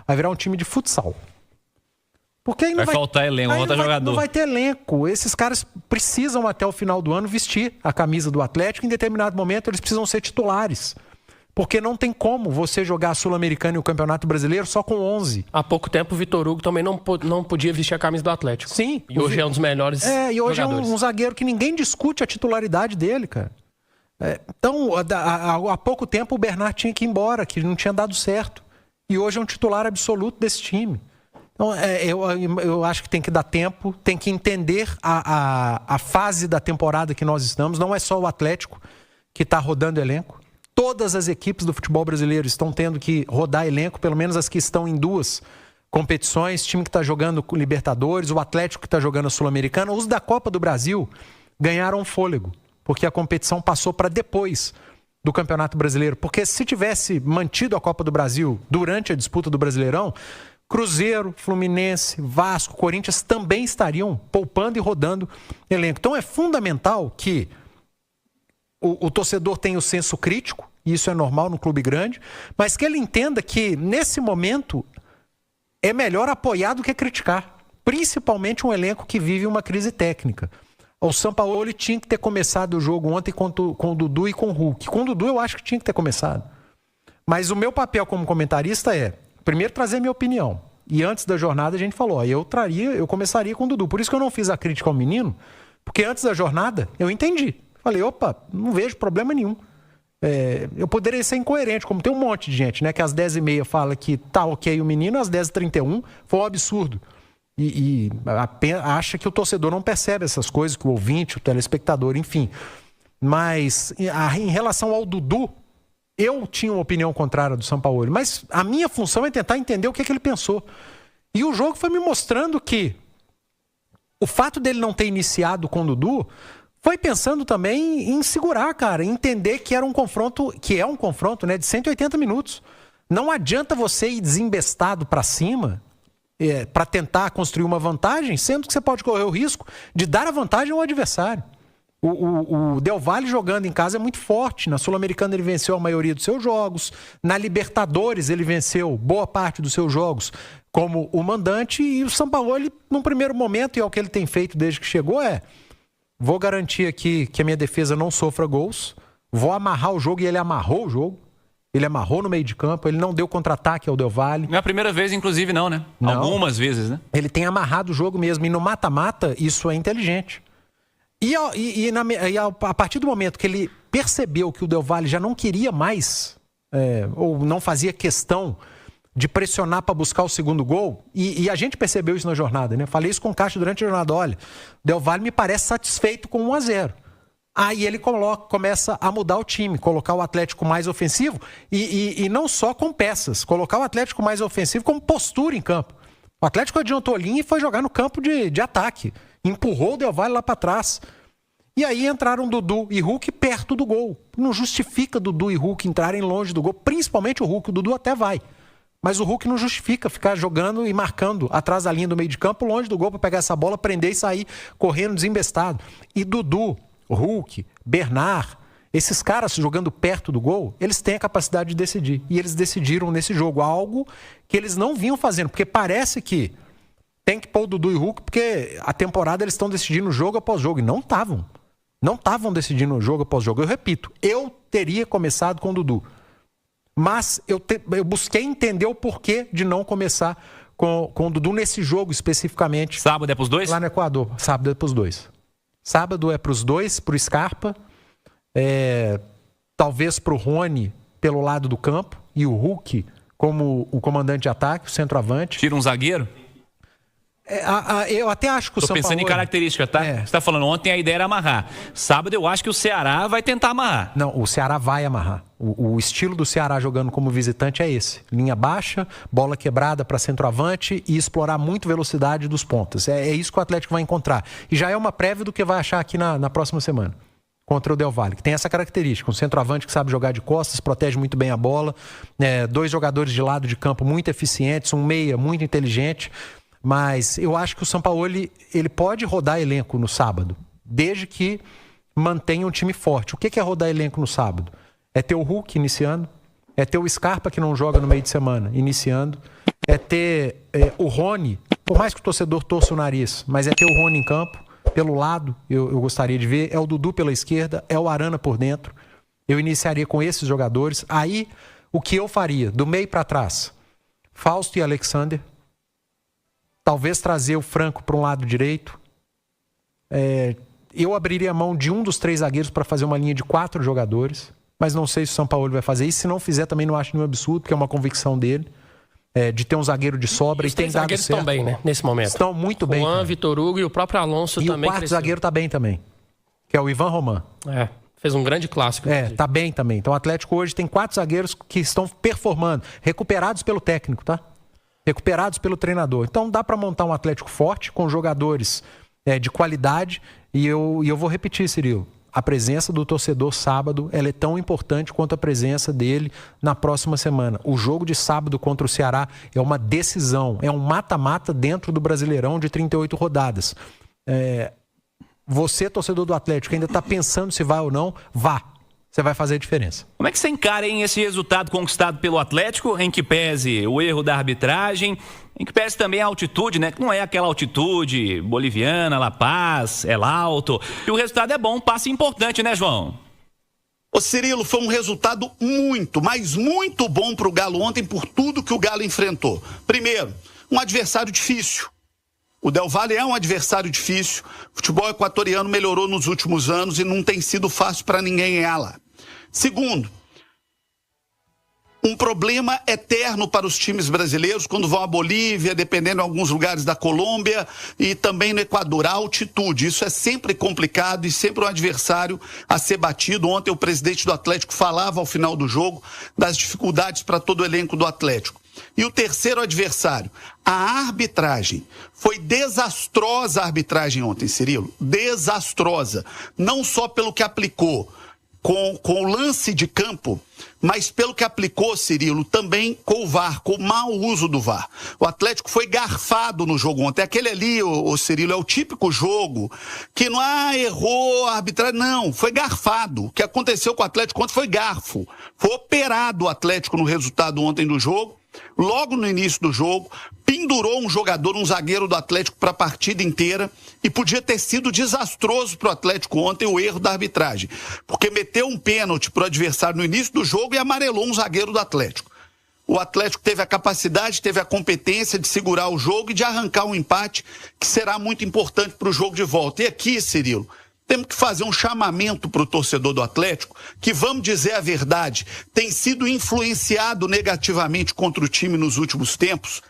vai virar um time de futsal. Porque aí não vai faltar elenco, vai faltar jogador. Não vai ter elenco. Esses caras precisam até o final do ano vestir a camisa do Atlético. Em determinado momento eles precisam ser titulares. Porque não tem como você jogar a Sul-Americana e o Campeonato Brasileiro só com 11. Há pouco tempo o Vitor Hugo também não podia vestir a camisa do Atlético. Sim. E hoje é um dos melhores jogadores. E hoje é um zagueiro que ninguém discute a titularidade dele, cara. Então, há pouco tempo o Bernard tinha que ir embora, que não tinha dado certo. E hoje é um titular absoluto desse time. Então, eu acho que tem que dar tempo, tem que entender a fase da temporada que nós estamos. Não é só o Atlético que está rodando elenco. Todas as equipes do futebol brasileiro estão tendo que rodar elenco, pelo menos as que estão em 2 competições. Time que está jogando Libertadores, o Atlético que está jogando a Sul-Americana. Os da Copa do Brasil ganharam fôlego, porque a competição passou para depois do Campeonato Brasileiro. Porque se tivesse mantido a Copa do Brasil durante a disputa do Brasileirão, Cruzeiro, Fluminense, Vasco, Corinthians também estariam poupando e rodando elenco. Então é fundamental que o torcedor tenha o senso crítico, e isso é normal no clube grande, mas que ele entenda que, nesse momento, é melhor apoiar do que criticar. Principalmente um elenco que vive uma crise técnica. O Sampaoli tinha que ter começado o jogo ontem com o Dudu e com o Hulk. Com o Dudu eu acho que tinha que ter começado. Mas o meu papel como comentarista é, primeiro, trazer minha opinião. E antes da jornada a gente falou, eu começaria com o Dudu. Por isso que eu não fiz a crítica ao menino, porque antes da jornada eu entendi. Falei, opa, não vejo problema nenhum. Eu poderia ser incoerente, como tem um monte de gente, né? Que às 10h30 fala que tá ok o menino, às 10h31 foi um absurdo. E acha que o torcedor não percebe essas coisas, que o ouvinte, o telespectador, enfim. Mas em relação ao Dudu, eu tinha uma opinião contrária do Sampaoli, mas a minha função é tentar entender o que ele pensou. E o jogo foi me mostrando que o fato dele não ter iniciado com o Dudu foi pensando também em segurar, cara, em entender que era um confronto, né, de 180 minutos. Não adianta você ir desembestado para cima para tentar construir uma vantagem, sendo que você pode correr o risco de dar a vantagem ao adversário. O Del Valle jogando em casa é muito forte. Na Sul-Americana ele venceu a maioria dos seus jogos. Na Libertadores ele venceu boa parte dos seus jogos como o mandante. E o Sampaoli, num primeiro momento, e é o que ele tem feito desde que chegou, vou garantir aqui que a minha defesa não sofra gols, vou amarrar o jogo, e ele amarrou o jogo. Ele amarrou no meio de campo, ele não deu contra-ataque ao Del Valle. Não é a primeira vez, inclusive, não, né? Não. Algumas vezes, né? Ele tem amarrado o jogo mesmo. E no mata-mata, isso é inteligente. A partir do momento que ele percebeu que o Del Valle já não queria mais, ou não fazia questão de pressionar para buscar o segundo gol, e a gente percebeu isso na jornada, né? Falei isso com o Castro durante a jornada. Olha, o Del Valle me parece satisfeito com 1-0. Aí ele começa a mudar o time, colocar o Atlético mais ofensivo, e não só com peças, colocar o Atlético mais ofensivo como postura em campo. O Atlético adiantou a linha e foi jogar no campo de ataque. Empurrou o Del Valle lá para trás. E aí entraram Dudu e Hulk perto do gol. Não justifica Dudu e Hulk entrarem longe do gol, principalmente o Hulk. O Dudu até vai. Mas o Hulk não justifica ficar jogando e marcando atrás da linha do meio de campo, longe do gol, para pegar essa bola, prender e sair correndo desembestado. E Dudu, Hulk, Bernard, esses caras jogando perto do gol, eles têm a capacidade de decidir. E eles decidiram nesse jogo algo que eles não vinham fazendo. Porque parece que tem que pôr o Dudu e o Hulk, porque a temporada eles estão decidindo jogo após jogo. E não estavam. Não estavam decidindo jogo após jogo. Eu repito, eu teria começado com o Dudu. Mas eu busquei entender o porquê de não começar com o Dudu nesse jogo especificamente. Sábado é pros dois? Lá no Equador. Sábado é pros dois. Sábado é pros dois, pro Scarpa. Talvez pro Rony pelo lado do campo. E o Hulk como o comandante de ataque, o centroavante. Tira um zagueiro? Eu até acho que o Sampaoli... Tô pensando em característica, tá? Você tá falando, ontem a ideia era amarrar. Sábado eu acho que o Ceará vai tentar amarrar. Não, o Ceará vai amarrar. O estilo do Ceará jogando como visitante é esse. Linha baixa, bola quebrada para centroavante e explorar muito velocidade dos pontas. É isso que o Atlético vai encontrar. E já é uma prévia do que vai achar aqui na próxima semana. Contra o Del Valle, que tem essa característica. Um centroavante que sabe jogar de costas, protege muito bem a bola. 2 jogadores de lado de campo muito eficientes, um meia muito inteligente. Mas eu acho que o Sampaoli, ele pode rodar elenco no sábado, desde que mantenha um time forte. O que é rodar elenco no sábado? É ter o Hulk iniciando, é ter o Scarpa, que não joga no meio de semana, iniciando, é ter o Rony, por mais que o torcedor torça o nariz, mas é ter o Rony em campo, pelo lado, eu gostaria de ver, é o Dudu pela esquerda, é o Arana por dentro. Eu iniciaria com esses jogadores. Aí, o que eu faria? Do meio para trás, Fausto e Alexander. Talvez trazer o Franco para um lado direito. Eu abriria a mão de um dos 3 zagueiros para fazer uma linha de 4 jogadores. Mas não sei se o Sampaoli vai fazer isso. Se não fizer, também não acho nenhum absurdo, porque é uma convicção dele. De ter um zagueiro de sobra e tem dado certo. Os 3 zagueiros estão bem, né? Nesse momento. Estão muito bem. Juan, Vitor Hugo e o próprio Alonso também. E o 4º zagueiro está bem também, que é o Ivan Roman. Fez um grande clássico. Tá bem também. Então o Atlético hoje tem 4 zagueiros que estão performando, recuperados pelo técnico, tá? Recuperados pelo treinador. Então dá para montar um Atlético forte, com jogadores de qualidade. E eu vou repetir, Cirilo. A presença do torcedor sábado, ela é tão importante quanto a presença dele na próxima semana. O jogo de sábado contra o Ceará é uma decisão, é um mata-mata dentro do Brasileirão de 38 rodadas. Você, torcedor do Atlético, ainda está pensando se vai ou não, vá. Você vai fazer a diferença. Como é que você encara esse resultado conquistado pelo Atlético, em que pese o erro da arbitragem, em que pese também a altitude, né? Que não é aquela altitude boliviana, La Paz, El Alto. E o resultado é bom, um passe importante, né, João? Ô Cirilo, foi um resultado muito, mas muito bom para o Galo ontem por tudo que o Galo enfrentou. Primeiro, um adversário difícil. O Del Valle é um adversário difícil. O futebol equatoriano melhorou nos últimos anos e não tem sido fácil para ninguém ganhar lá. Segundo, um problema eterno para os times brasileiros quando vão à Bolívia, dependendo de alguns lugares da Colômbia e também no Equador, a altitude. Isso é sempre complicado e sempre um adversário a ser batido. Ontem o presidente do Atlético falava ao final do jogo das dificuldades para todo o elenco do Atlético. E o terceiro adversário, a arbitragem. Foi desastrosa a arbitragem ontem, Cirilo. Desastrosa. Não só pelo que aplicou com o lance de campo, mas pelo que aplicou, Cirilo, também com o VAR, com o mau uso do VAR. O Atlético foi garfado no jogo ontem. Aquele ali, o Cirilo, é o típico jogo que não errou a arbitragem. Não, foi garfado. O que aconteceu com o Atlético ontem foi garfo. Foi operado o Atlético no resultado ontem do jogo. Logo no início do jogo, pendurou um jogador, um zagueiro do Atlético para a partida inteira e podia ter sido desastroso para o Atlético ontem o erro da arbitragem, porque meteu um pênalti para o adversário no início do jogo e amarelou um zagueiro do Atlético. O Atlético teve a capacidade, teve a competência de segurar o jogo e de arrancar um empate que será muito importante para o jogo de volta. E aqui, Cirilo, temos que fazer um chamamento para o torcedor do Atlético, que, vamos dizer a verdade, tem sido influenciado negativamente contra o time nos últimos tempos,